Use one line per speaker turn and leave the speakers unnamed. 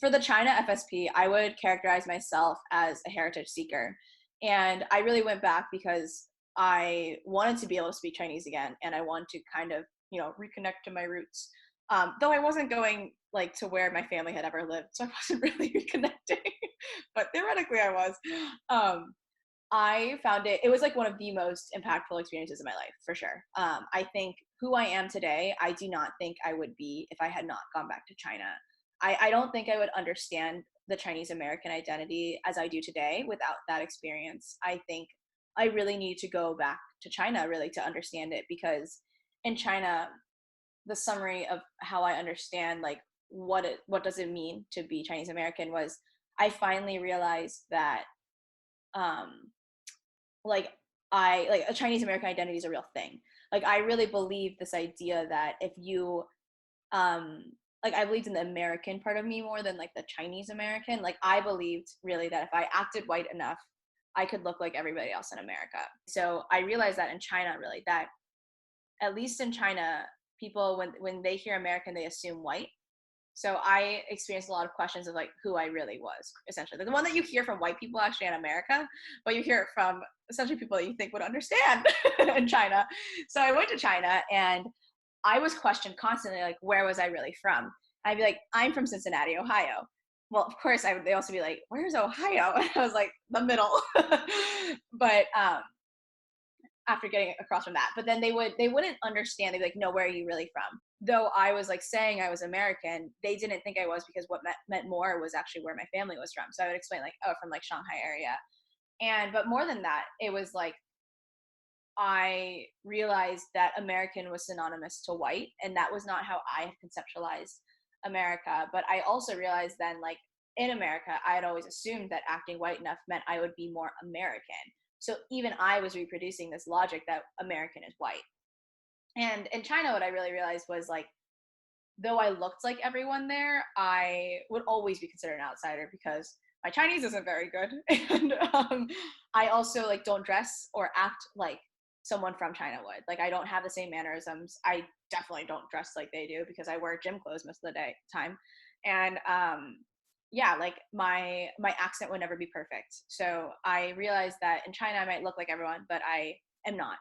for the China FSP, I would characterize myself as a heritage seeker. And I really went back because I wanted to be able to speak Chinese again, and I wanted to kind of, reconnect to my roots. Though I wasn't going like to where my family had ever lived, so I wasn't really reconnecting, but theoretically I was. Um, I found it was like one of the most impactful experiences of my life, for sure. I think who I am today, I do not think I would be if I had not gone back to China. I don't think I would understand the Chinese American identity as I do today without that experience. I think I really need to go back to China really to understand it, because in China, the summary of how I understand like what does it mean to be Chinese American was I finally realized that um like I like a Chinese American identity is a real thing. Like I really believe this idea that if you um like I believed in the American part of me more than like the Chinese American. Like I believed really that if I acted white enough, I could look like everybody else in America. So I realized that in China really that at least in China, people when they hear American, they assume white. So I experienced a lot of questions of like who I really was, essentially. The one that you hear from white people actually in America, but you hear it from essentially people that you think would understand in China. So I went to China and I was questioned constantly, like, where was I really from? I'd be like, I'm from Cincinnati, Ohio. Well, of course, they also be like, where's Ohio? And I was like, the middle. But after getting across from that, but then they wouldn't understand. They'd be like, no, where are you really from? Though I was like saying I was American, they didn't think I was, because what meant more was actually where my family was from. So I would explain like, oh, from like Shanghai area. And but more than that, it was like I realized that American was synonymous to white, and that was not how I had conceptualized America. But I also realized then, like in America, I had always assumed that acting white enough meant I would be more American. So even I was reproducing this logic that American is white. And in China, what I really realized was like, though I looked like everyone there, I would always be considered an outsider because my Chinese isn't very good, and I also like don't dress or act like someone from China would. Like I don't have the same mannerisms. I definitely don't dress like they do because I wear gym clothes most of the time, and yeah, like my accent would never be perfect. So I realized that in China I might look like everyone, but I am not.